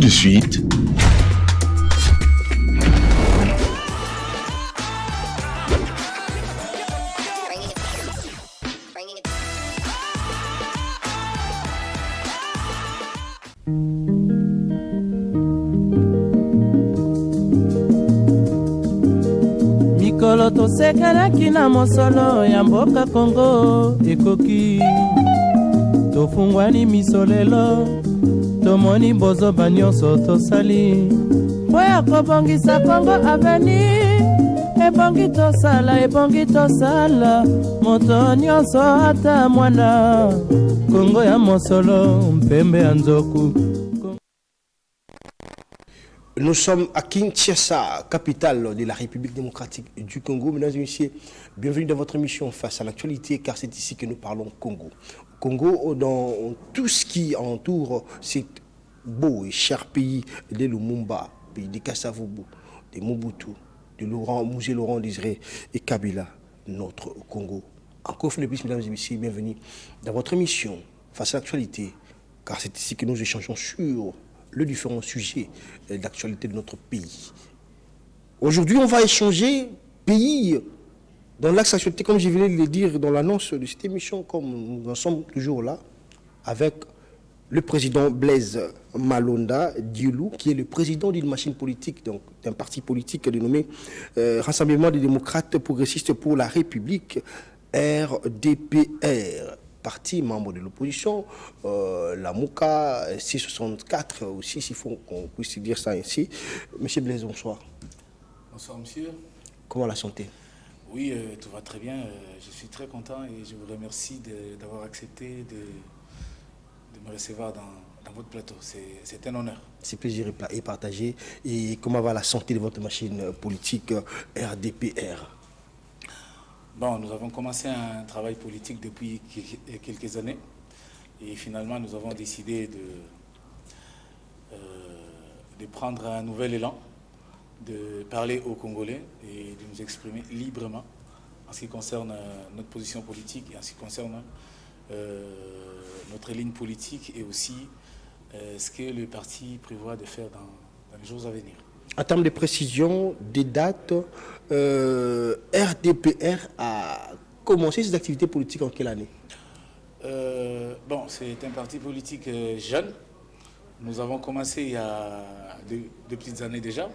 de suite, mikolo tosekelaki na mosolo ya mboka Kongo ekoki tofungwani misolelo tomoni bozoba nyonso tosali po ya kobongisa Kongo aveni ebongi tosala moto nyonso ata mwana Kongo ya mosolo mpembe ya nzoku. Nous sommes à Kinshasa, capitale de la République démocratique du Congo. Mesdames et messieurs, bienvenue dans votre émission Face à l'actualité, car c'est ici que nous parlons Congo. Congo, dans tout ce qui entoure cet beau et cher pays de Lumumba, pays de Kasavubu, de Mobutu, de Mouzé Laurent Désiré et Kabila, notre Congo. Encore une fois de plus, mesdames et messieurs, bienvenue dans votre émission Face à l'actualité, car c'est ici que nous échangeons sur les différents sujets d'actualité de notre pays. Aujourd'hui, on va échanger pays dans l'axe d'actualité, comme je venais de le dire dans l'annonce de cette émission, comme nous en sommes toujours là, avec le président Blaise Malonda Diolou, qui est le président d'une machine politique, donc d'un parti politique dénommé Rassemblement des démocrates progressistes pour la République, RDPR. Parti membre de l'opposition, la MOUCA, C64 aussi, s'il faut qu'on puisse dire ça ainsi. Monsieur Blaise, bonsoir. Bonsoir, monsieur. Comment la santé? Oui, tout va très bien. Je suis très content et je vous remercie d'avoir accepté de me recevoir dans votre plateau. C'est un honneur. C'est plaisir et partagé. Et comment va la santé de votre machine politique RDPR? Bon, nous avons commencé un travail politique depuis quelques années et finalement nous avons décidé de prendre un nouvel élan, de parler aux Congolais et de nous exprimer librement en ce qui concerne notre position politique et en ce qui concerne notre ligne politique et aussi ce que le parti prévoit de faire dans les jours à venir. En termes de précision, des dates, RDPR a commencé ses activités politiques en quelle année? Bon, c'est un parti politique jeune. Nous avons commencé il y a deux petites années déjà.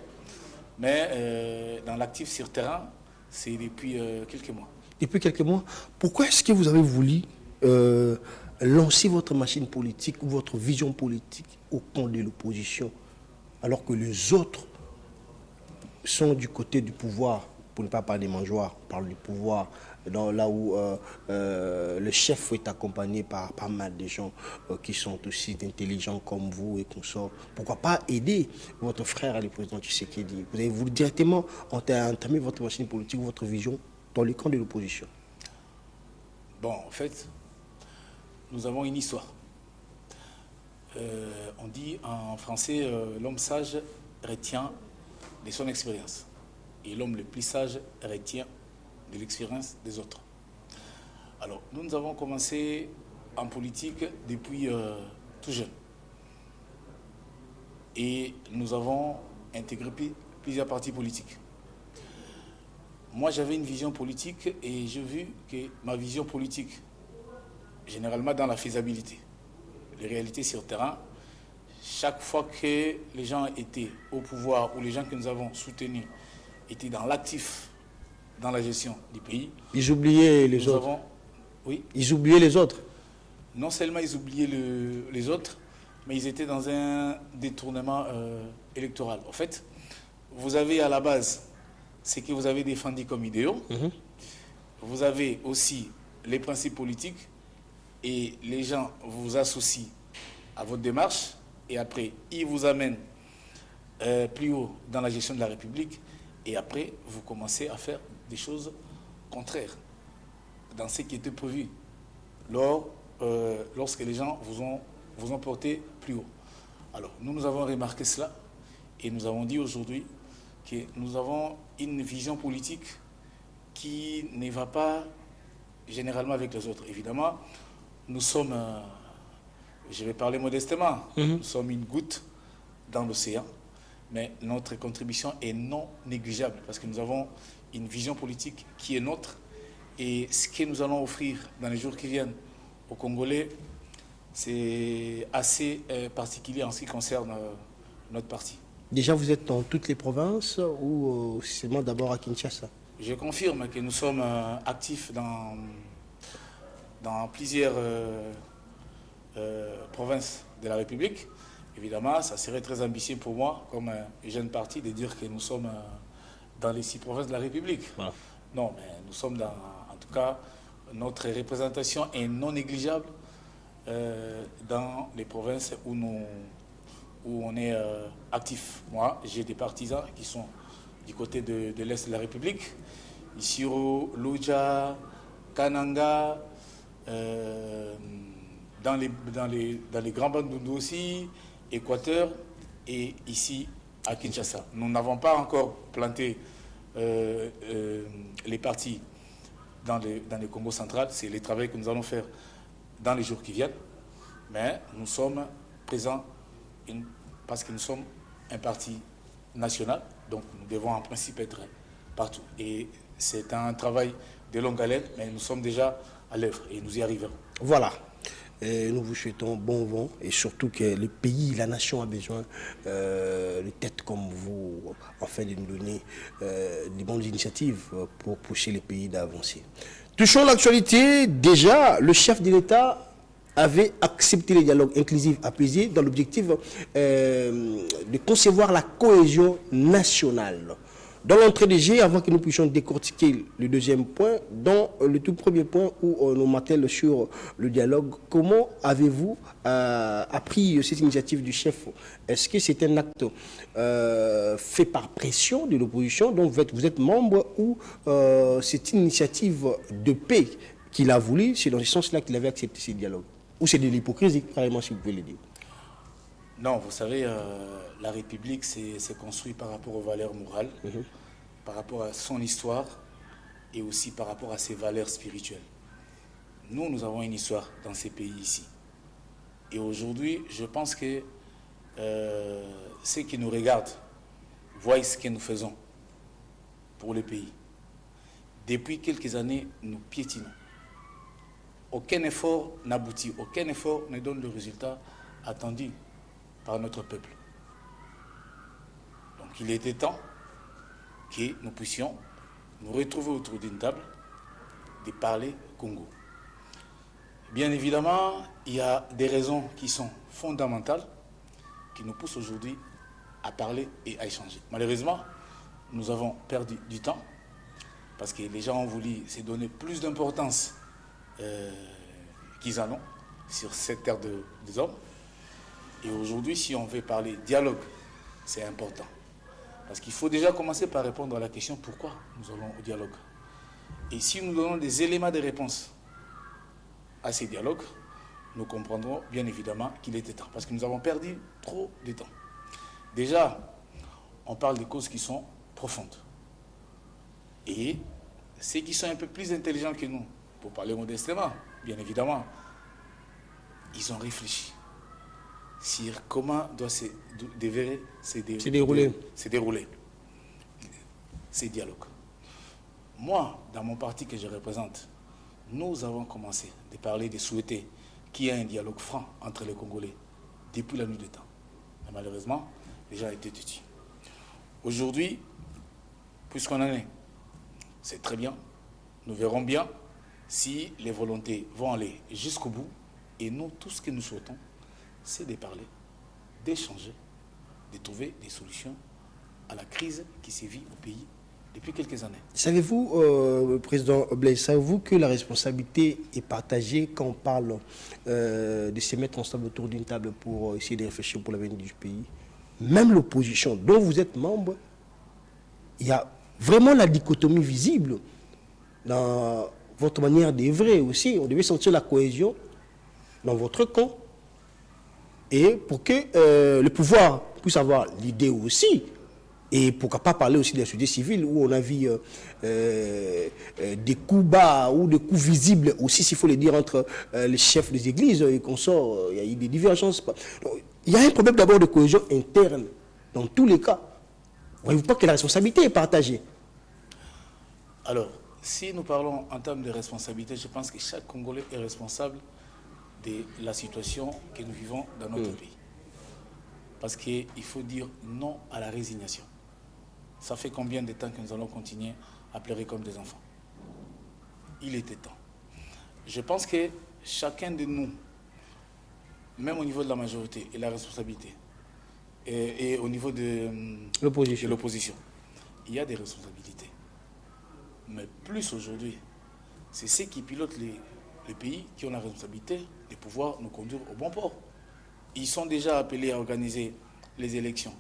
Mais dans l'actif sur terrain, c'est depuis quelques mois. Depuis quelques mois. Pourquoi est-ce que vous avez voulu lancer votre machine politique ou votre vision politique au camp de l'opposition, alors que les autres sont du côté du pouvoir, pour ne pas parler des mangeoires, on parle du pouvoir, là où le chef est accompagné par pas mal de gens qui sont aussi intelligents comme vous et consorts. Pourquoi pas aider votre frère, le président Tshisekedi? Vous avez voulu directement entamer votre machine politique, votre vision dans le camp de l'opposition. Bon, en fait, nous avons une histoire. On dit en français, l'homme sage retient de son expérience. Et l'homme le plus sage retient de l'expérience des autres. Alors, nous avons commencé en politique depuis tout jeune. Et nous avons intégré plusieurs partis politiques. Moi, j'avais une vision politique et j'ai vu que ma vision politique, généralement dans la faisabilité, les réalités sur terrain, chaque fois que les gens étaient au pouvoir ou les gens que nous avons soutenus étaient dans l'actif, dans la gestion du pays. Ils oubliaient les autres. Oui. Ils oubliaient les autres. Non seulement ils oubliaient les autres, mais ils étaient dans un détournement électoral. En fait, vous avez à la base ce que vous avez défendu comme idéaux. Vous avez aussi les principes politiques et les gens vous associent à votre démarche. Et après, ils vous amènent plus haut dans la gestion de la République. Et après, vous commencez à faire des choses contraires dans ce qui était prévu lorsque les gens vous ont porté plus haut. Alors, nous avons remarqué cela et nous avons dit aujourd'hui que nous avons une vision politique qui ne va pas généralement avec les autres. Évidemment, nous sommes... je vais parler modestement. Nous sommes une goutte dans l'océan, mais notre contribution est non négligeable parce que nous avons une vision politique qui est nôtre et ce que nous allons offrir dans les jours qui viennent aux Congolais, c'est assez particulier en ce qui concerne notre parti. Déjà, vous êtes dans toutes les provinces ou seulement d'abord à Kinshasa? Je confirme que nous sommes actifs dans plusieurs provinces de la République. Évidemment, ça serait très ambitieux pour moi, comme jeune parti, de dire que nous sommes dans les 6 provinces de la République. Voilà. Non, mais nous sommes dans... En tout cas, notre représentation est non négligeable dans les provinces où on est actif. Moi, j'ai des partisans qui sont du côté de l'Est de la République, Isiro, Luja, Kananga, dans les grands Bandundu aussi, Équateur et ici à Kinshasa. Nous n'avons pas encore planté les partis dans les Congo central. C'est le travail que nous allons faire dans les jours qui viennent. Mais nous sommes présents parce que nous sommes un parti national. Donc nous devons en principe être partout. Et c'est un travail de longue haleine, mais nous sommes déjà à l'œuvre et nous y arriverons. Voilà. Et nous vous souhaitons bon vent et surtout que le pays, la nation a besoin de têtes comme vous, afin de nous donner des bonnes initiatives pour pousser les pays d'avancer. Touchons l'actualité. Déjà, le chef de l'État avait accepté le dialogue inclusif apaisé dans l'objectif de concevoir la cohésion nationale. Dans l'entrée des jeux, avant que nous puissions décortiquer le deuxième point, dans le tout premier point où nous m'attelle sur le dialogue, comment avez-vous appris cette initiative du chef? Est-ce que c'est un acte fait par pression de l'opposition, donc vous êtes membre, ou c'est une initiative de paix qu'il a voulu, c'est dans ce sens-là qu'il avait accepté ce dialogue? Ou c'est de l'hypocrisie, carrément, si vous pouvez le dire? Non, vous savez, la République s'est construite par rapport aux valeurs morales, par rapport à son histoire et aussi par rapport à ses valeurs spirituelles. Nous avons une histoire dans ces pays ici. Et aujourd'hui, je pense que ceux qui nous regardent voient ce que nous faisons pour le pays. Depuis quelques années, nous piétinons. Aucun effort n'aboutit, aucun effort ne donne le résultat attendu par notre peuple. Donc il était temps que nous puissions nous retrouver autour d'une table, de parler Congo. Bien évidemment, il y a des raisons qui sont fondamentales qui nous poussent aujourd'hui à parler et à échanger. Malheureusement, nous avons perdu du temps parce que les gens ont voulu se donner plus d'importance qu'ils en ont sur cette terre des hommes. Et aujourd'hui, si on veut parler dialogue, c'est important. Parce qu'il faut déjà commencer par répondre à la question pourquoi nous allons au dialogue. Et si nous donnons des éléments de réponse à ces dialogues, nous comprendrons bien évidemment qu'il était temps. Parce que nous avons perdu trop de temps. Déjà, on parle des causes qui sont profondes. Et ceux qui sont un peu plus intelligents que nous, pour parler modestement, bien évidemment, ils ont réfléchi sur comment doit se dérouler ces dialogues. Moi, dans mon parti que je représente, nous avons commencé de parler, de souhaiter qu'il y ait un dialogue franc entre les Congolais depuis la nuit des temps. Mais malheureusement, les gens étaient têtus. Aujourd'hui, puisqu'on en est, c'est très bien. Nous verrons bien si les volontés vont aller jusqu'au bout. Et nous, tout ce que nous souhaitons, c'est de parler, d'échanger, de trouver des solutions à la crise qui sévit au pays depuis quelques années. Savez-vous, Président Blaise, savez-vous que la responsabilité est partagée quand on parle de se mettre ensemble autour d'une table pour essayer de réfléchir pour l'avenir du pays? Même l'opposition dont vous êtes membre, il y a vraiment la dichotomie visible dans votre manière d'œuvrer aussi. On devait sentir la cohésion dans votre camp. Et pour que le pouvoir puisse avoir l'idée aussi Et pourquoi pas parler aussi de la société civile où on a vu des coups bas ou des coups visibles aussi, s'il faut le dire, entre les chefs des églises et consorts. Il y a eu des divergences. Donc, il y a un problème d'abord de cohésion interne dans tous les cas. Voyez-vous pas que la responsabilité est partagée? Alors, si nous parlons en termes de responsabilité, je pense que chaque Congolais est responsable de la situation que nous vivons dans notre pays. Parce qu'il faut dire non à la résignation. Ça fait combien de temps que nous allons continuer à pleurer comme des enfants? Il était temps. Je pense que chacun de nous, même au niveau de la majorité et la responsabilité, et au niveau de l'opposition, il y a des responsabilités. Mais plus aujourd'hui, c'est ceux qui pilotent les pays qui ont la responsabilité de pouvoir nous conduire au bon port. Ils sont déjà appelés à organiser les élections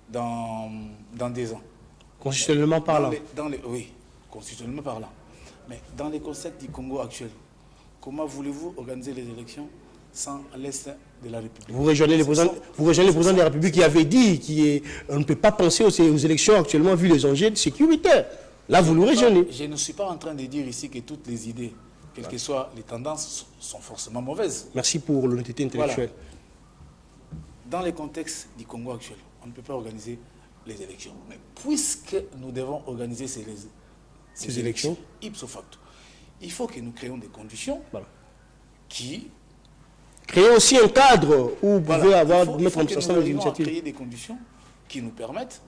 dans 2 ans. Constitutionnellement parlant. Oui, constitutionnellement parlant. Mais dans les concepts du Congo actuel, comment voulez-vous organiser les élections sans l'Est de la République? Vous rejoignez le président de la République qui avait dit qu'on ne peut pas penser aux élections actuellement vu les enjeux sécuritaires. Là, vous le rejoignez. Je ne suis pas en train de dire ici que toutes les idées, quelles que soient les tendances, sont forcément mauvaises. Merci pour l'honnêteté intellectuelle. Voilà. Dans les contextes du Congo actuel, on ne peut pas organiser les élections. Mais puisque nous devons organiser ces élections, ipso facto, il faut que nous créions des conditions qui... Créer aussi un cadre où vous pouvez mettre en place des initiatives. Créer des conditions qui nous permettent,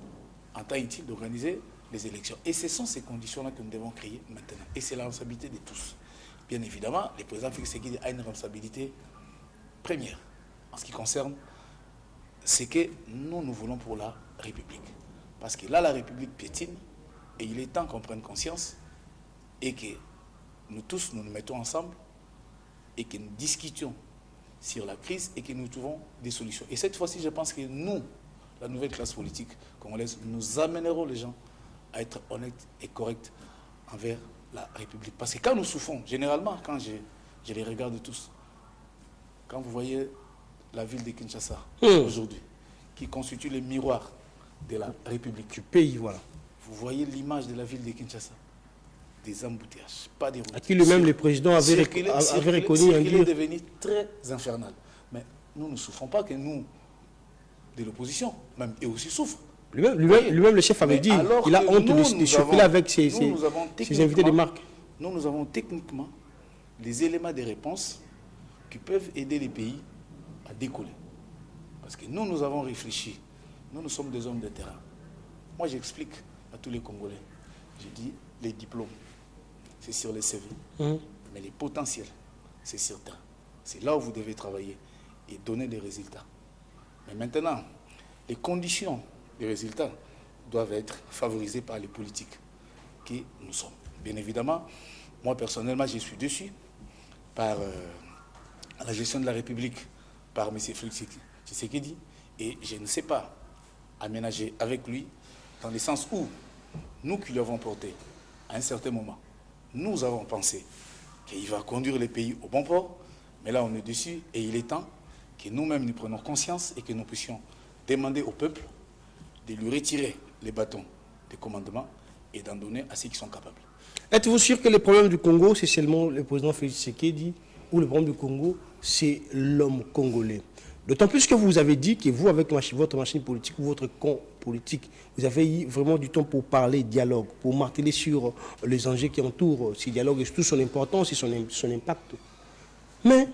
en temps utile, d'organiser les élections. Et ce sont ces conditions-là que nous devons créer maintenant. Et c'est la responsabilité de tous. Bien évidemment, le président Félix Tshisekedi a une responsabilité première en ce qui concerne ce que nous voulons pour la République. Parce que là, la République piétine et il est temps qu'on prenne conscience et que nous tous, nous mettons ensemble et que nous discutions sur la crise et que nous trouvons des solutions. Et cette fois-ci, je pense que nous, la nouvelle classe politique congolaise, nous amènerons les gens à être honnêtes et corrects envers la République. Parce que quand nous souffrons, généralement, quand je les regarde tous, quand vous voyez la ville de Kinshasa aujourd'hui, qui constitue le miroir de la République. Du pays, voilà. Vous voyez l'image de la ville de Kinshasa. Des embouteillages, pas des routes. À qui lui-même le président avait reconnu un lieu. Il est devenu très infernal. Mais nous ne souffrons pas que nous, de l'opposition, même eux aussi souffrent. Lui-même, le chef avait dit qu'il a honte de chocolat avec ses invités de marque. Nous avons techniquement les éléments de réponse qui peuvent aider les pays à décoller. Parce que nous avons réfléchi. Nous sommes des hommes de terrain. Moi, j'explique à tous les Congolais. Je dis, les diplômes, c'est sur les CV. Mais les potentiels, c'est sur terrain. C'est là où vous devez travailler et donner des résultats. Mais maintenant, les conditions des résultats doivent être favorisées par les politiques que nous sommes. Bien évidemment, moi personnellement, je suis dessus par la gestion de la République, par M. Félix Tshisekedi, et je ne sais pas aménager avec lui dans le sens où nous qui l'avons porté à un certain moment, nous avons pensé qu'il va conduire le pays au bon port, mais là on est dessus et il est temps que nous-mêmes nous prenions conscience et que nous puissions demander au peuple de lui retirer les bâtons de commandement et d'en donner à ceux qui sont capables. Êtes-vous sûr que le problème du Congo, c'est seulement le président Félix Tshisekedi ou le problème du Congo, c'est l'homme congolais? D'autant plus que vous avez dit que vous, avec votre machine politique ou votre camp politique, vous avez eu vraiment du temps pour parler dialogue, pour marteler sur les enjeux qui entourent ce dialogue et surtout son importance et son impact. Mais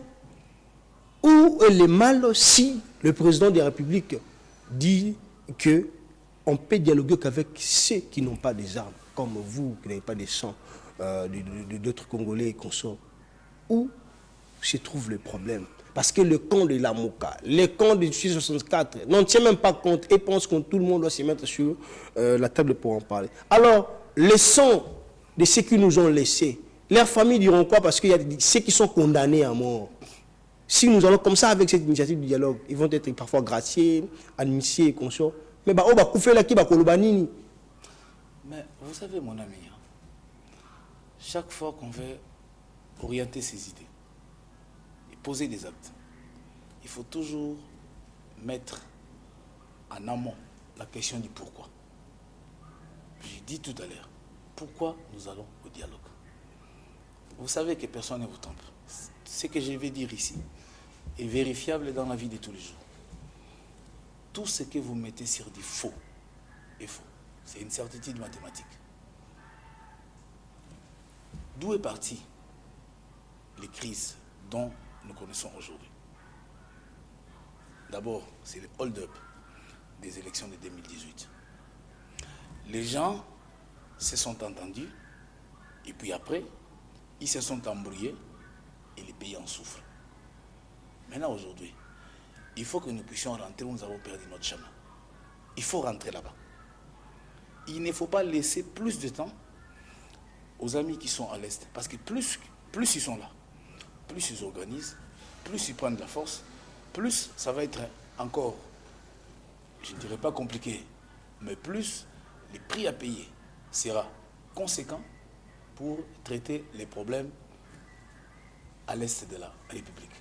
où est le mal si le président de la République dit qu'on peut dialoguer qu'avec ceux qui n'ont pas des armes, comme vous, qui n'avez pas des sangs d'autres Congolais et consorts? Où se trouve le problème? Parce que le camp de la Moka, le camp de 64 n'en tient même pas compte et pense que tout le monde doit se mettre sur la table pour en parler. Alors, les sangs de ceux qui nous ont laissés, leurs familles diront quoi? Parce qu'il y a ceux qui sont condamnés à mort. Si nous allons comme ça avec cette initiative de dialogue, ils vont être parfois graciés, amnistiés et consorts. Mais on va couper là qui va kolobanini. Mais vous savez, mon ami, chaque fois qu'on veut orienter ses idées et poser des actes, il faut toujours mettre en amont la question du pourquoi. J'ai dit tout à l'heure, pourquoi nous allons au dialogue? Vous savez que personne ne vous trompe. Ce que je vais dire ici est vérifiable dans la vie de tous les jours. Tout ce que vous mettez sur du faux est faux. C'est une certitude mathématique. D'où est partie les crises dont nous connaissons aujourd'hui? D'abord, c'est le hold-up des élections de 2018. Les gens se sont entendus et puis après, ils se sont embrouillés et les pays en souffrent. Maintenant, aujourd'hui, il faut que nous puissions rentrer où nous avons perdu notre chemin. Il faut rentrer là-bas. Il ne faut pas laisser plus de temps aux amis qui sont à l'Est. Parce que plus ils sont là, plus ils organisent, plus ils prennent de la force, plus ça va être encore, je ne dirais pas compliqué, mais plus les prix à payer sera conséquent pour traiter les problèmes à l'Est de la République.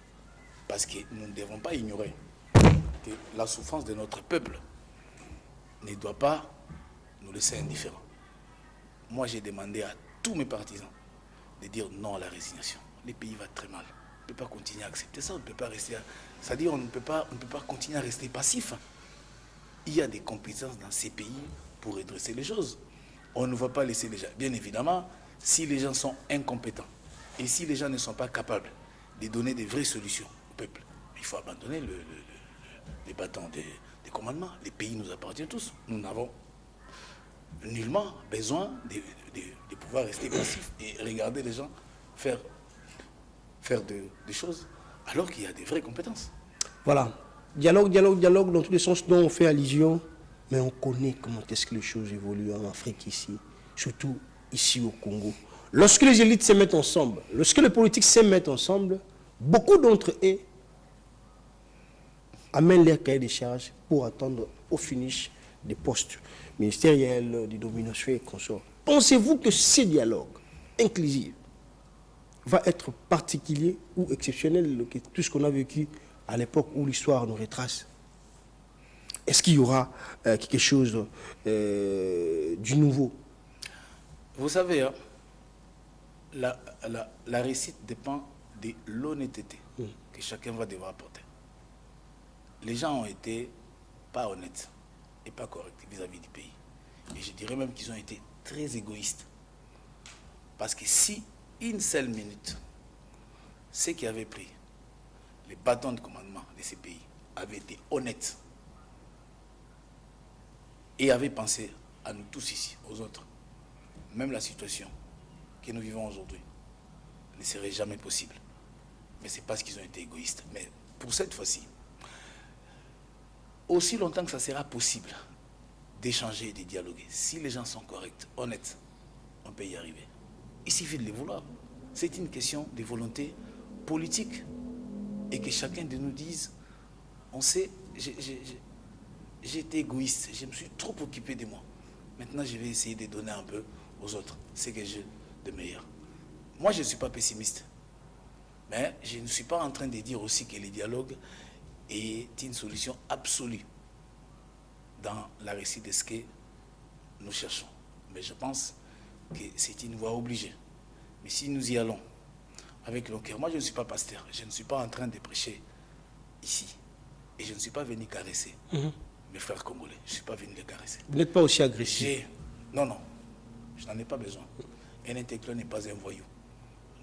Parce que nous ne devons pas ignorer que la souffrance de notre peuple ne doit pas nous laisser indifférents. Moi, j'ai demandé à tous mes partisans de dire non à la résignation. Le pays va très mal. On ne peut pas continuer à accepter ça. On ne peut pas rester. C'est-à-dire, on ne peut pas continuer à rester passif. Il y a des compétences dans ces pays pour redresser les choses. On ne va pas laisser les gens. Bien évidemment, si les gens sont incompétents et si les gens ne sont pas capables de donner des vraies solutions au peuple, il faut abandonner les bâtons des commandements. Les pays nous appartiennent tous. Nous n'avons nullement besoin de pouvoir rester passifs et regarder les gens faire des choses alors qu'il y a des vraies compétences. Voilà. Dialogue dans tous les sens dont on fait allusion, mais on connaît comment est-ce que les choses évoluent en Afrique ici, surtout ici au Congo. Lorsque les élites se mettent ensemble, lorsque les politiques se mettent ensemble, beaucoup d'entre eux amènent leur cahier de charges pour attendre au finish des postes ministériels, des dominations et consorts. Pensez-vous que ce dialogue inclusif va être particulier ou exceptionnel que tout ce qu'on a vécu à l'époque où l'histoire nous retrace? Est-ce qu'il y aura quelque chose du nouveau? Vous savez, hein, la réussite dépend de l'honnêteté que chacun va devoir apporter. Les gens ont été pas honnêtes et pas corrects vis-à-vis du pays. Et je dirais même qu'ils ont été très égoïstes. Parce que si une seule minute, ceux qui avaient pris les bâtons de commandement de ces pays avaient été honnêtes et avaient pensé à nous tous ici, aux autres, même la situation que nous vivons aujourd'hui ne serait jamais possible. Mais c'est parce qu'ils ont été égoïstes. Mais pour cette fois-ci, aussi longtemps que ça sera possible d'échanger et de dialoguer, si les gens sont corrects, honnêtes, on peut y arriver. Il suffit de les vouloir. C'est une question de volonté politique. Et que chacun de nous dise, on sait, j'ai été égoïste, je me suis trop occupé de moi. Maintenant, je vais essayer de donner un peu aux autres ce que j'ai de meilleur. Moi, je ne suis pas pessimiste. Mais je ne suis pas en train de dire aussi que le dialogue est une solution absolue dans la réussite de ce que nous cherchons. Mais je pense que c'est une voie obligée. Mais si nous y allons avec le cœur, moi je ne suis pas pasteur, je ne suis pas en train de prêcher ici. Et je ne suis pas venu caresser mes frères congolais. Je ne suis pas venu les caresser. Vous n'êtes pas aussi agressif? Non, je n'en ai pas besoin. Un intellectuel n'est pas un voyou.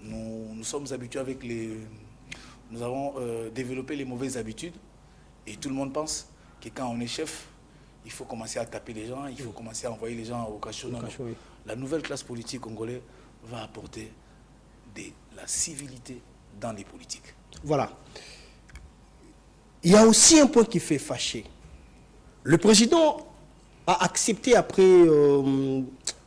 Nous sommes habitués avec les... Nous avons développé les mauvaises habitudes et tout le monde pense que quand on est chef, il faut commencer à taper les gens, il faut commencer à envoyer les gens au cachot. Non. La nouvelle classe politique congolaise va apporter de la civilité dans les politiques. Voilà. Il y a aussi un point qui fait fâcher. Le président a accepté après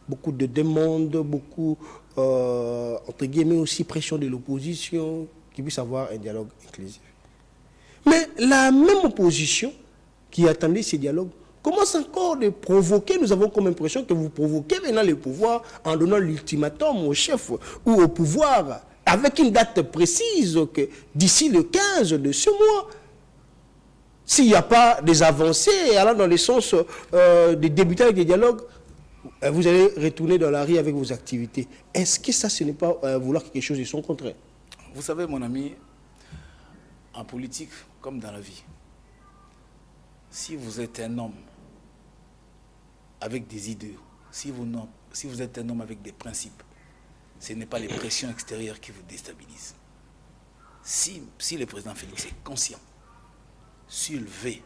beaucoup de demandes, beaucoup, entre guillemets, aussi pression de l'opposition, qu'il puisse avoir un dialogue inclusif. Mais la même opposition qui attendait ces dialogues commence encore de provoquer. Nous avons comme impression que vous provoquez maintenant le pouvoir en donnant l'ultimatum au chef ou au pouvoir avec une date précise que d'ici le 15 de ce mois, S'il n'y a pas des avancées, allant dans le sens de débuter avec des dialogues, vous allez retourner dans la rue avec vos activités. Est-ce que ça, ce n'est pas vouloir quelque chose de son contraire? Vous savez, mon ami, en politique, comme dans la vie, si vous êtes un homme avec des idées, si vous êtes un homme avec des principes, ce n'est pas les pressions extérieures qui vous déstabilisent. Si le président Félix est conscient, s'il veut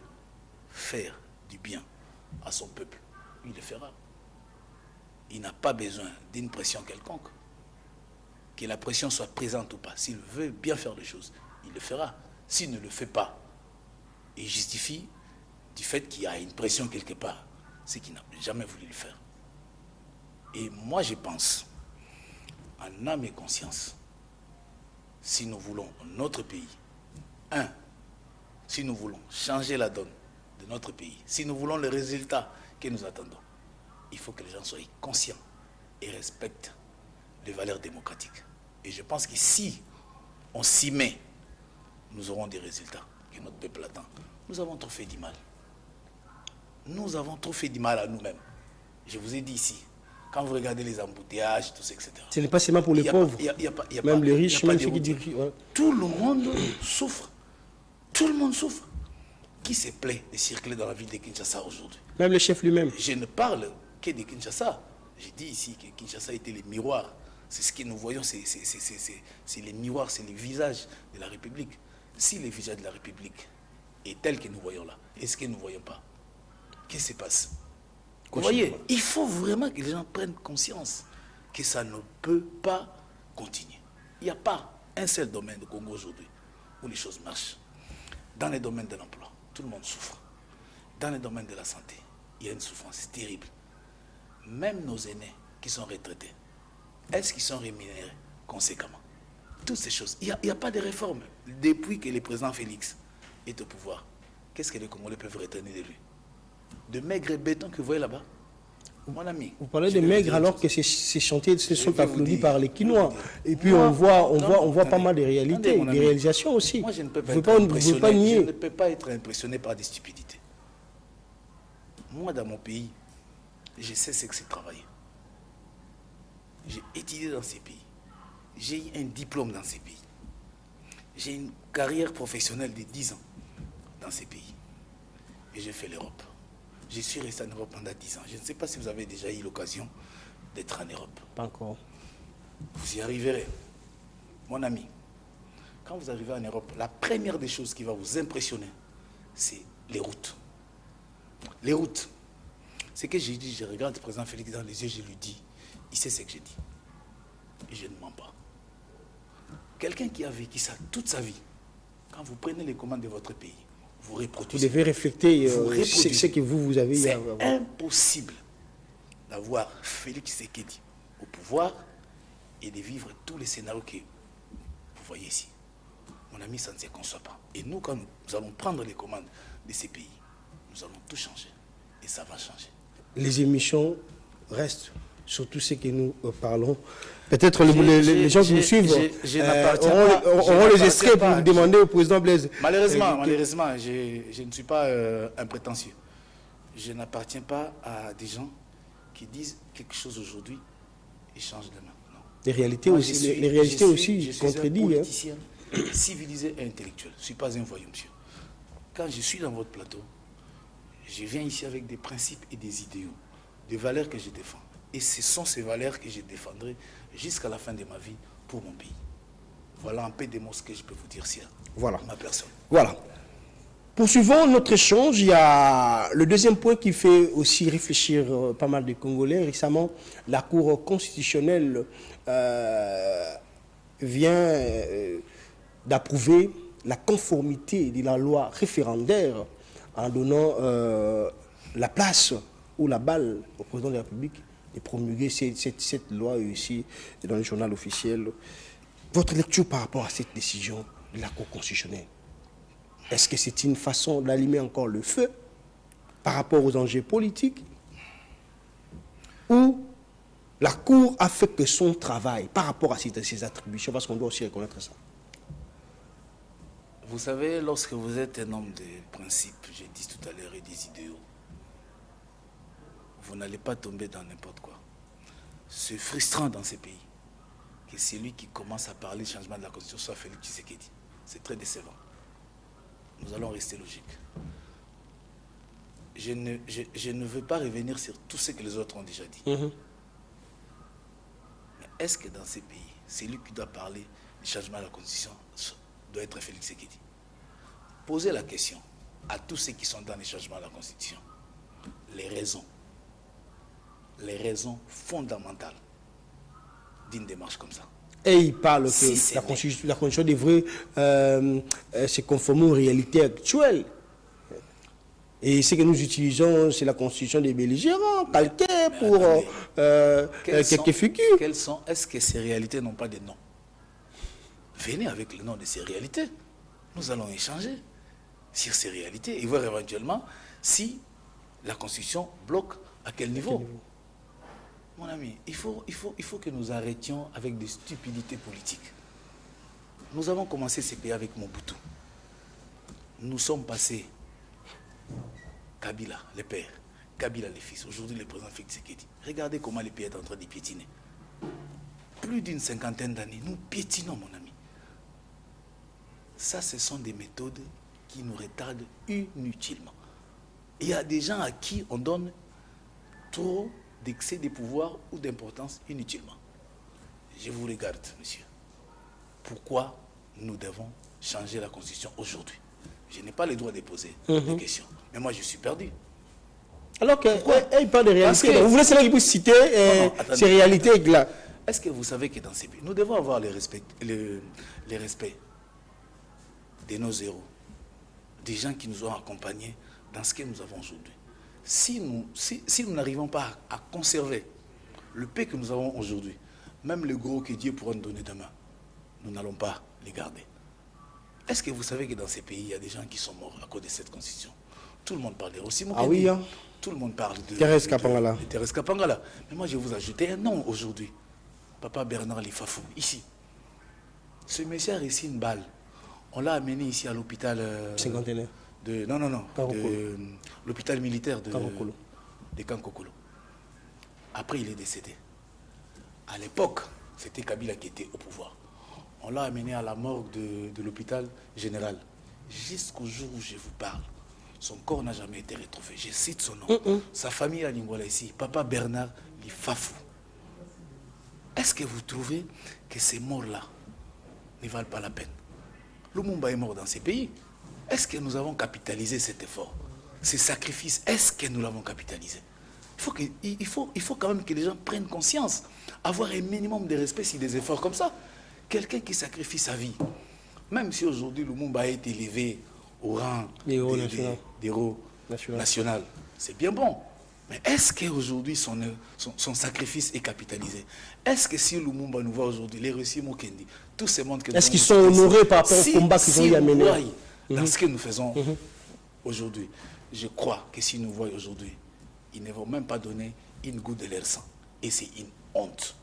faire du bien à son peuple, il le fera. Il n'a pas besoin d'une pression quelconque. Que la pression soit présente ou pas. S'il veut bien faire les choses, il le fera. S'il ne le fait pas, il justifie du fait qu'il y a une pression quelque part. C'est qu'il n'a jamais voulu le faire. Et moi, je pense, en âme et conscience, si nous voulons notre pays, si nous voulons changer la donne de notre pays, si nous voulons le résultat que nous attendons, il faut que les gens soient conscients et respectent les valeurs démocratiques. Et je pense que si on s'y met, nous aurons des résultats que notre peuple attend. Nous avons trop fait du mal. Nous avons trop fait du mal à nous-mêmes. Je vous ai dit ici, quand vous regardez les embouteillages, tout ça, etc. Ce n'est pas seulement pour les pauvres, même les riches, même ceux qui dirigent. Ouais. Tout le monde souffre. Tout le monde souffre. Qui se plaît de circuler dans la ville de Kinshasa aujourd'hui? Même le chef lui-même. Je ne parle que de Kinshasa. J'ai dit ici que Kinshasa était les miroirs. C'est ce que nous voyons, c'est les miroirs, c'est les visages de la République. Si le visage de la République est tel que nous voyons là, est-ce que nous ne voyons pas? Qu'est-ce qui se passe? Vous voyez, il faut vraiment que les gens prennent conscience que ça ne peut pas continuer. Il n'y a pas un seul domaine de Congo aujourd'hui où les choses marchent. Dans les domaines de l'emploi, tout le monde souffre. Dans les domaines de la santé, il y a une souffrance terrible. Même nos aînés qui sont retraités, est-ce qu'ils sont rémunérés conséquemment? Toutes ces choses. Il n'y a pas de réforme. Depuis que le président Félix est au pouvoir, qu'est-ce que les Congolais peuvent retenir de lui? De maigres bétons que vous voyez là-bas. Mon ami. Vous parlez de maigres alors que ces chantiers se sont applaudis par les Quinois. Et puis on voit pas mal de réalités, des réalisations aussi. Moi, je ne peux pas, nier. Je ne peux pas être impressionné par des stupidités. Moi, dans mon pays, je sais ce que c'est travailler. J'ai étudié dans ces pays. J'ai eu un diplôme dans ces pays. J'ai une carrière professionnelle de 10 ans dans ces pays. Et j'ai fait l'Europe. Je suis resté en Europe pendant 10 ans. Je ne sais pas si vous avez déjà eu l'occasion d'être en Europe. Pas encore. Vous y arriverez. Mon ami, quand vous arrivez en Europe, la première des choses qui va vous impressionner, c'est les routes. Les routes. C'est que j'ai dit, je regarde le président Félix dans les yeux, je lui dis, il sait ce que j'ai dit. Et je ne mens pas. Quelqu'un qui a vécu ça toute sa vie, quand vous prenez les commandes de votre pays, vous reproduisez. Vous devez refléter ce que vous avez. C'est impossible d'avoir Félix Tshisekedi au pouvoir et de vivre tous les scénarios que vous voyez ici. Mon ami, ça ne se conçoit pas. Et nous, quand nous allons prendre les commandes de ces pays, nous allons tout changer. Et ça va changer. Les émissions restent, surtout ce que nous parlons. Peut-être les gens qui nous suivent auront les extraits pour vous demander au président Blaise. Malheureusement, je ne suis pas un prétentieux. Je n'appartiens pas à des gens qui disent quelque chose aujourd'hui et changent demain. Non. Les réalités aussi, les réalités aussi contredisent. Je suis un politicien civilisé et intellectuel. Je ne suis pas un voyou, monsieur. Quand je suis dans votre plateau, je viens ici avec des principes et des idéaux, des valeurs que je défends. Et ce sont ces valeurs que je défendrai jusqu'à la fin de ma vie pour mon pays. Voilà un peu des mots que je peux vous dire sur ma personne. Voilà. Poursuivons notre échange. Il y a le deuxième point qui fait aussi réfléchir pas mal de Congolais. Récemment, la Cour constitutionnelle vient d'approuver la conformité de la loi référendaire en donnant la place ou la balle au président de la République de promulguer cette loi ici dans le journal officiel. Votre lecture par rapport à cette décision de la Cour constitutionnelle? Est-ce que c'est une façon d'allumer encore le feu par rapport aux enjeux politiques? Ou la Cour a fait que son travail par rapport à ses attributions, parce qu'on doit aussi reconnaître ça? Vous savez, lorsque vous êtes un homme de principe, j'ai dit tout à l'heure, et des idéaux, vous n'allez pas tomber dans n'importe quoi. C'est frustrant dans ces pays que celui qui commence à parler du changement de la Constitution soit Félix Tshisekedi. C'est très décevant. Nous allons rester logiques. Je ne veux pas revenir sur tout ce que les autres ont déjà dit. Mais est-ce que dans ces pays, celui qui doit parler du changement de la Constitution doit être Félix Tshisekedi? Posez la question à tous ceux qui sont dans les changements de la Constitution. Les raisons fondamentales d'une démarche comme ça. Et il parle que Si la Constitution devrait se conformer aux réalités actuelles. Et ce que nous utilisons, c'est la Constitution des belligérants, calquée pour quelques figures. Est-ce que ces réalités n'ont pas de nom? Venez avec le nom de ces réalités. Nous allons échanger sur ces réalités et voir éventuellement si la Constitution bloque à quel niveau. Mon ami, il faut que nous arrêtions avec des stupidités politiques. Nous avons commencé ces pays avec Mobutu. Nous sommes passés Kabila, le père, Kabila, le fils, aujourd'hui le président Félix Tshisekedi. Regardez comment les pays sont en train de piétiner. Plus d'une cinquantaine d'années, nous piétinons, mon ami. Ça, ce sont des méthodes qui nous retardent inutilement. Il y a des gens à qui on donne trop d'excès de pouvoir ou d'importance inutilement. Je vous regarde, monsieur. Pourquoi nous devons changer la Constitution aujourd'hui? Je n'ai pas le droit de poser des questions. Mais moi, je suis perdu. Alors qu'il parle de réalité. Vous voulez cela qu'il puisse citer ces réalités-là. Est-ce que vous savez que dans ces pays, nous devons avoir le respect de nos héros, des gens qui nous ont accompagnés dans ce que nous avons aujourd'hui. Si nous n'arrivons pas à conserver le paix que nous avons aujourd'hui, même le gros que Dieu pourra nous donner demain, nous n'allons pas les garder. Est-ce que vous savez que dans ces pays, il y a des gens qui sont morts à cause de cette constitution? Tout le monde parle de Rossi Mukendi. Ah oui, hein? Tout le monde parle de Thérèse Kapangala. Thérèse Kapangala. Mais moi, je vais vous ajouter un nom aujourd'hui. Papa Bernard Lifafou, ici. Ce monsieur a reçu une balle. On l'a amené ici à l'hôpital... Cinquantenaire. L'hôpital militaire de Kankokolo. Après, il est décédé. À l'époque, c'était Kabila qui était au pouvoir. On l'a amené à la morgue de l'hôpital général. Jusqu'au jour où je vous parle, son corps n'a jamais été retrouvé. Je cite son nom. Sa famille à Lingwala ici, Papa Bernard Lifafou. Est-ce que vous trouvez que ces morts-là ne valent pas la peine? Lumumba est mort dans ces pays. Est-ce que nous avons capitalisé cet effort? Ces sacrifices, est-ce que nous l'avons capitalisé? Il faut quand même que les gens prennent conscience, avoir un minimum de respect sur des efforts comme ça. Quelqu'un qui sacrifie sa vie, même si aujourd'hui Lumumba a été élevé au rang d'héros national, c'est bien bon. Mais est-ce qu'aujourd'hui son sacrifice est capitalisé? Est-ce que si Lumumba nous voit aujourd'hui, les Rossi Mukendi, tous ces mondes que nous est-ce qu'ils sont honorés par rapport au combat qu'ils ont eu à mener dans ce que nous faisons aujourd'hui? Je crois que si nous voient aujourd'hui, ils ne vont même pas donner une goutte de leur sang. Et c'est une honte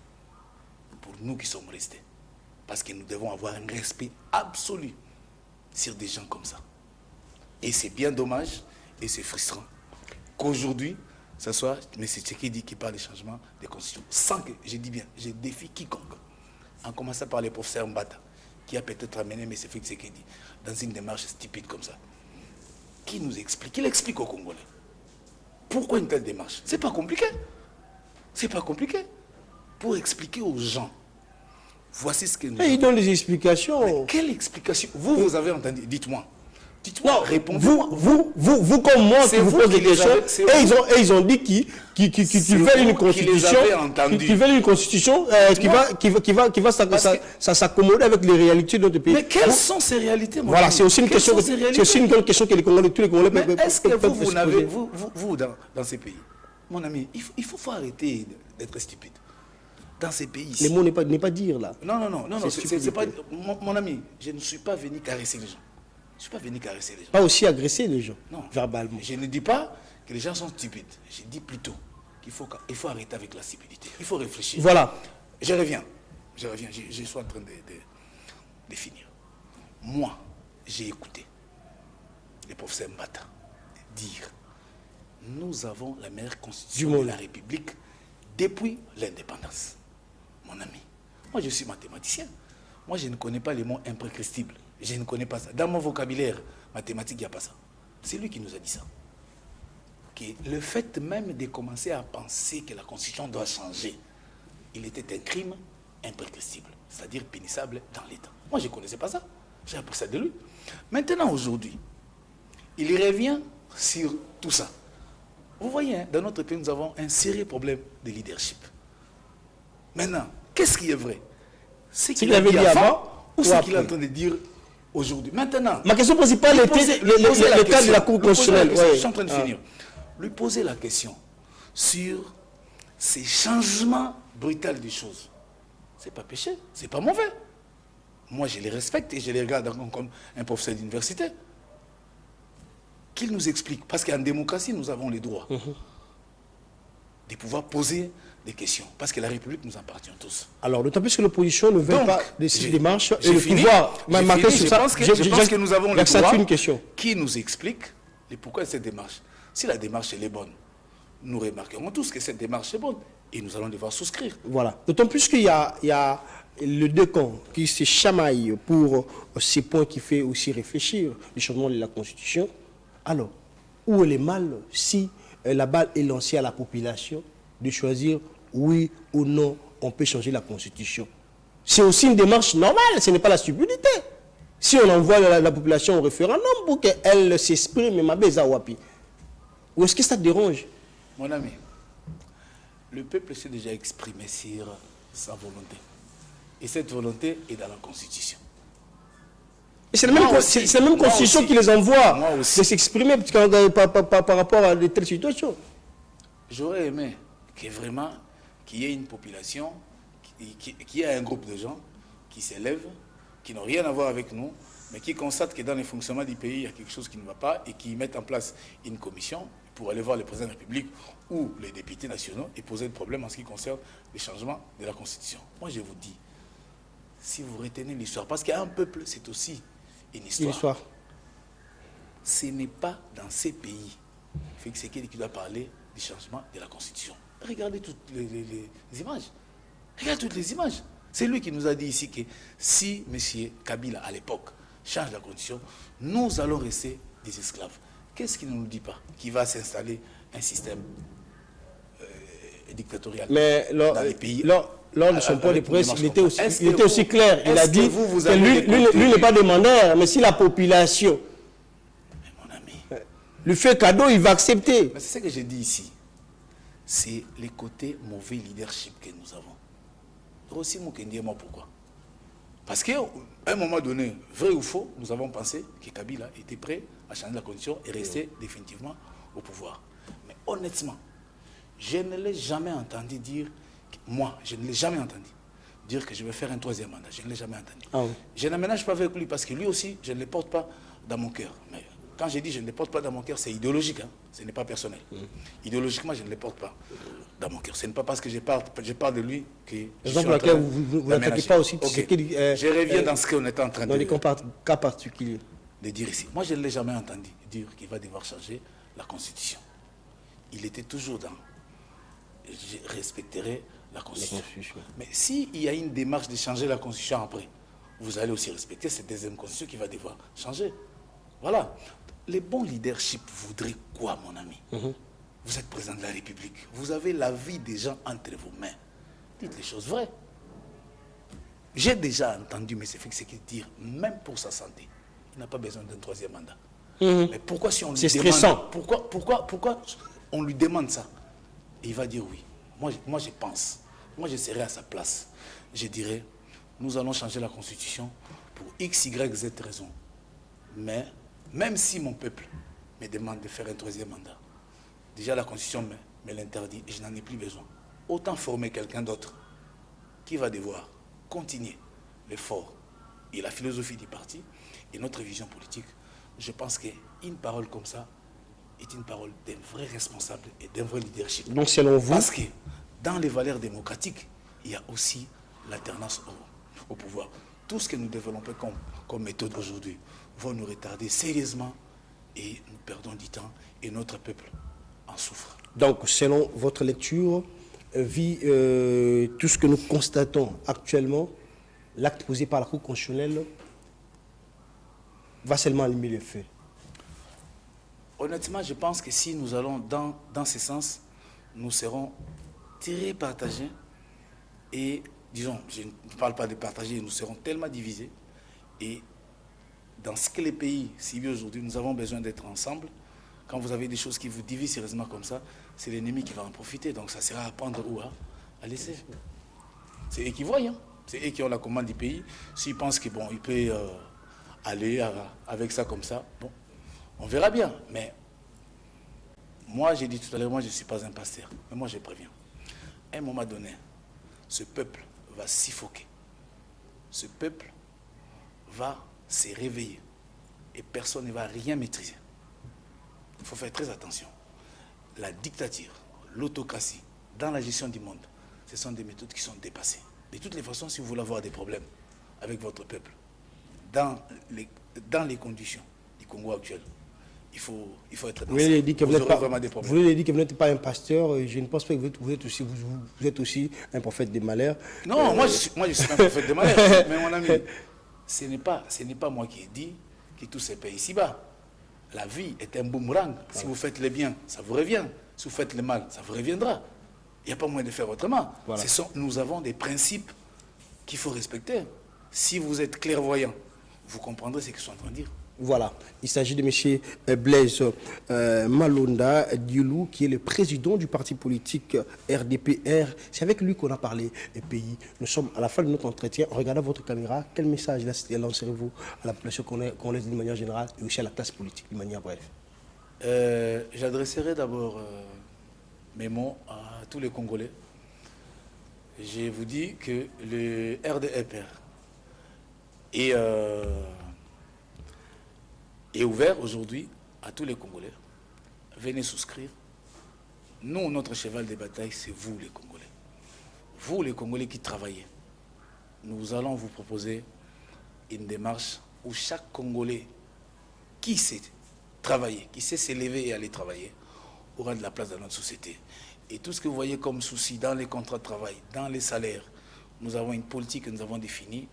pour nous qui sommes restés. Parce que nous devons avoir un respect absolu sur des gens comme ça. Et c'est bien dommage et c'est frustrant qu'aujourd'hui, ce soit M. Tshisekedi qui parle des changements de constitution. Sans que, je dis bien, je défie quiconque. En commençant par le professeur Mbata, qui a peut-être amené M. Félix Tshisekedi dans une démarche stupide comme ça. Qui nous explique? Qui l'explique aux Congolais? Pourquoi une telle démarche? C'est pas compliqué. C'est pas compliqué. Pour expliquer aux gens, voici ce que nous... Et ils donnent des explications. Mais quelle explication? Vous avez entendu? Dites-moi. Dites-moi, répondez-moi. Vous comme moi, qui vous pose des questions, et ils ont dit qu'ils veulent une constitution, qu'ils veulent une constitution qui va s'accommoder avec les réalités de notre pays. Mais quelles sont ces réalités? Voilà, c'est aussi une question que les Congolais, tous les Congolais peuvent poser. Est-ce que vous n'avez, vous dans ces pays, mon ami, il faut arrêter d'être stupide. Dans ces pays ici. Les mots n'est pas dire là. Non, c'est pas... Mon ami, je ne suis pas venu caresser les gens. Je ne suis pas venu caresser les gens. Pas aussi agresser les gens, non, verbalement. Je ne dis pas que les gens sont stupides. Je dis plutôt qu'il faut arrêter avec la stupidité. Il faut réfléchir. Voilà. Je reviens. Je suis en train de finir. Moi, j'ai écouté le professeur Mbata dire nous avons la meilleure constitution de la République depuis l'indépendance. Mon ami, moi je suis mathématicien. Moi je ne connais pas les mots imprécristibles. Je ne connais pas ça. Dans mon vocabulaire mathématique, il n'y a pas ça. C'est lui qui nous a dit ça. Le fait même de commencer à penser que la constitution doit changer, il était un crime imprécristible, c'est-à-dire punissable dans l'État. Moi je ne connaissais pas ça. J'ai appris ça de lui. Maintenant, aujourd'hui, il revient sur tout ça. Vous voyez, hein, dans notre pays, nous avons un sérieux problème de leadership. Maintenant, qu'est-ce qui est vrai? C'est qu'il avait dit avant ou ce qu'il est en train de dire aujourd'hui? Maintenant, ma question principale était le cas de la Cour constitutionnelle. Je suis en train de finir. Lui poser la question sur ces changements brutaux des choses. C'est pas péché, c'est pas mauvais. Moi, je les respecte et je les regarde comme un professeur d'université. Qu'il nous explique, parce qu'en démocratie, nous avons les droits de pouvoir poser des questions, parce que la République nous appartient tous. Alors, d'autant plus que l'opposition ne veut pas de ces démarches et le fini, pouvoir... Je pense que nous avons les droits une question. Qui nous explique pourquoi cette démarche. Si la démarche elle est bonne, nous remarquerons tous que cette démarche est bonne et nous allons devoir souscrire. Voilà. D'autant plus qu'il y a le deux camps qui se chamaillent pour ces points qui fait aussi réfléchir le changement de la Constitution. Alors, où est le mal si la balle est lancée à la population de choisir oui ou non on peut changer la Constitution? C'est aussi une démarche normale, ce n'est pas la stupidité. Si on envoie la population au référendum pour qu'elle s'exprime, ma beza wapi. Ou est-ce que ça te dérange? Mon ami, le peuple s'est déjà exprimé sur sa volonté. Et cette volonté est dans la Constitution. Et c'est la même Constitution qui les envoie de s'exprimer par rapport à de telles situations. J'aurais aimé qu'il y ait une population, qu'il y ait un groupe de gens qui s'élèvent, qui n'ont rien à voir avec nous, mais qui constatent que dans le fonctionnement du pays, il y a quelque chose qui ne va pas et qui mettent en place une commission pour aller voir le président de la République ou les députés nationaux et poser le problème en ce qui concerne les changements de la Constitution. Moi, je vous dis, si vous retenez l'histoire, parce qu'un peuple, c'est aussi une histoire. Ce n'est pas dans ces pays c'est qui doit parler du changement de la Constitution. Regardez toutes les images. Regardez toutes les images. C'est lui qui nous a dit ici que si M. Kabila, à l'époque, change la Constitution, nous allons rester des esclaves. Qu'est-ce qu'il ne nous dit pas? Qu'il va s'installer un système dictatorial dans les pays. Lors de son point de presse, il était aussi clair. Il a dit que lui n'est pas demandeur, mais si la population lui fait cadeau, il va accepter. C'est ce que j'ai dit ici. C'est les côtés mauvais leadership que nous avons. Aussi, moi, pourquoi? Parce qu'à un moment donné, vrai ou faux, nous avons pensé que Kabila était prêt à changer la condition et rester définitivement au pouvoir. Mais honnêtement, je ne l'ai jamais entendu dire, je ne l'ai jamais entendu dire que je vais faire un troisième mandat. Je ne l'ai jamais entendu. Ah oui. Je n'aménage pas avec lui parce que lui aussi, je ne le porte pas dans mon cœur. Mais quand je dis je ne le porte pas dans mon cœur, c'est idéologique, hein? Ce n'est pas personnel. Idéologiquement, je ne le porte pas dans mon cœur. Ce n'est pas parce que je parle de lui que je suis en train vous n'attaquez pas aussi je reviens dans ce qu'on était en train dans les cas particuliers de dire ici. Moi, je ne l'ai jamais entendu dire qu'il va devoir changer la Constitution. Il était toujours dans je respecterai la Constitution. Mais s'il y a une démarche de changer la Constitution après, vous allez aussi respecter cette deuxième Constitution qui va devoir changer. Voilà. Les bons leaderships voudraient quoi, mon ami? Vous êtes président de la République. Vous avez la vie des gens entre vos mains. Dites les choses vraies. J'ai déjà entendu M. Fixeki dire, même pour sa santé, il n'a pas besoin d'un troisième mandat. Mais pourquoi si on lui demande... C'est stressant. Pourquoi on lui demande ça? Et il va dire oui. Moi, je pense. Moi, je serais à sa place. Je dirais, nous allons changer la Constitution pour X, Y, Z raison. Mais, même si mon peuple me demande de faire un troisième mandat, déjà la Constitution me l'interdit et je n'en ai plus besoin. Autant former quelqu'un d'autre qui va devoir continuer l'effort et la philosophie du parti et notre vision politique. Je pense qu'une parole comme ça est une parole d'un vrai responsable et d'un vrai leadership. Donc selon vous... Parce que dans les valeurs démocratiques, il y a aussi l'alternance au pouvoir. tout ce que nous développons comme méthode aujourd'hui va nous retarder sérieusement et nous perdons du temps et notre peuple en souffre. Donc, selon votre lecture, tout ce que nous constatons actuellement, l'acte posé par la Cour constitutionnelle va seulement allumer les feux. Honnêtement, je pense que si nous allons dans ce sens, nous serons très partagés et, disons, je ne parle pas de partager, nous serons tellement divisés. Et dans ce que les pays civilisés aujourd'hui, nous avons besoin d'être ensemble. Quand vous avez des choses qui vous divisent sérieusement comme ça, c'est l'ennemi qui va en profiter. Donc ça sera à prendre ou à laisser. C'est eux qui voient, hein. C'est eux qui ont la commande du pays. S'ils pensent qu'ils bon, peuvent aller avec ça comme ça, bon, on verra bien. Mais moi, j'ai dit tout à l'heure, moi je ne suis pas un pasteur. Mais moi je préviens. À un moment donné, ce peuple va suffoquer. Ce peuple va se réveiller. Et personne ne va rien maîtriser. Il faut faire très attention. La dictature, l'autocratie, dans la gestion du monde, ce sont des méthodes qui sont dépassées. De toutes les façons, si vous voulez avoir des problèmes avec votre peuple, dans les conditions du Congo actuel, il faut être dans ça. Vous avez dit que vous n'êtes pas un pasteur. Je ne pense pas que vous êtes aussi un prophète des malheurs. Non, moi je suis un prophète des malheurs. Mais mon ami, ce n'est pas moi qui ai dit que tout se paie ici-bas. La vie est un boomerang. Si vous faites le bien, ça vous revient. Si vous faites le mal, ça vous reviendra. Il n'y a pas moyen de faire autrement. Voilà. Nous avons des principes qu'il faut respecter. Si vous êtes clairvoyant, vous comprendrez ce que je suis en train de dire. Voilà, il s'agit de M. Blaise Malonda Diolou, qui est le président du parti politique RDPR. C'est avec lui qu'on a parlé des pays. Nous sommes à la fin de notre entretien. En regardant votre caméra, quel message lancerez-vous à la population qu'on laisse d'une manière générale et aussi à la classe politique d'une manière brève? J'adresserai d'abord mes mots à tous les Congolais. Je vous dis que le RDPR est ouvert aujourd'hui à tous les Congolais. Venez souscrire. Nous, notre cheval de bataille, c'est vous les Congolais. Vous les Congolais qui travaillez. Nous allons vous proposer une démarche où chaque Congolais qui sait travailler, qui sait s'élever et aller travailler, aura de la place dans notre société. Et tout ce que vous voyez comme souci dans les contrats de travail, dans les salaires, nous avons une politique que nous avons définie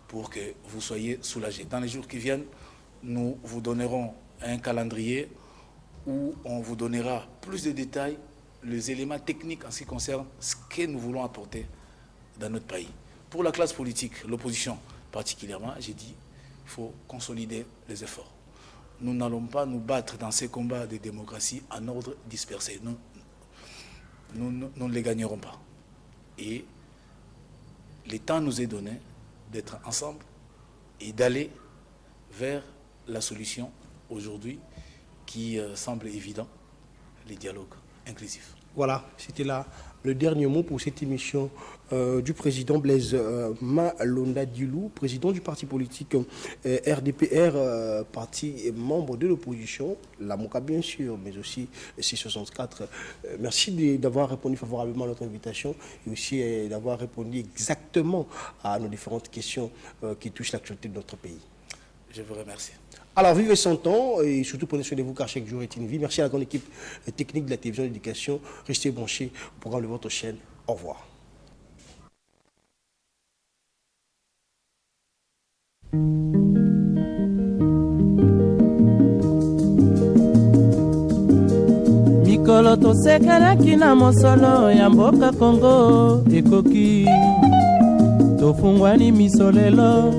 pour que vous soyez soulagés. Dans les jours qui viennent, nous vous donnerons un calendrier où on vous donnera plus de détails, les éléments techniques en ce qui concerne ce que nous voulons apporter dans notre pays. Pour la classe politique, l'opposition particulièrement, j'ai dit, il faut consolider les efforts. Nous n'allons pas nous battre dans ces combats de démocratie en ordre dispersé. Nous ne les gagnerons pas. Et le temps nous est donné d'être ensemble et d'aller vers la solution aujourd'hui qui semble évident, les dialogues inclusifs. Voilà, c'était là le dernier mot pour cette émission du président Blaise Malonda Diolou, président du parti politique RDPR, parti membre de l'opposition, la MOCA bien sûr, mais aussi C64. Merci d'avoir répondu favorablement à notre invitation et aussi d'avoir répondu exactement à nos différentes questions qui touchent l'actualité de notre pays. Je vous remercie. Alors, vivez 100 ans et surtout prenez soin de vous car chaque jour est une vie. Merci à la grande équipe technique de la télévision d'éducation. Restez branchés au programme de votre chaîne. Au revoir. Mikolo tosekelaki na mosolo ya mboka Kongo ekoki tofungwani misolelo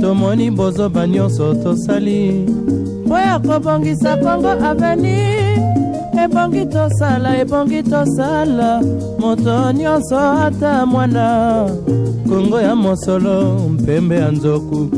tomoni bozoba nyonso tosali po ya kobongisa Kongo aveni ebongi tosala moto nyonso ata mwana Kongo ya mosolo mpembe ya nzoku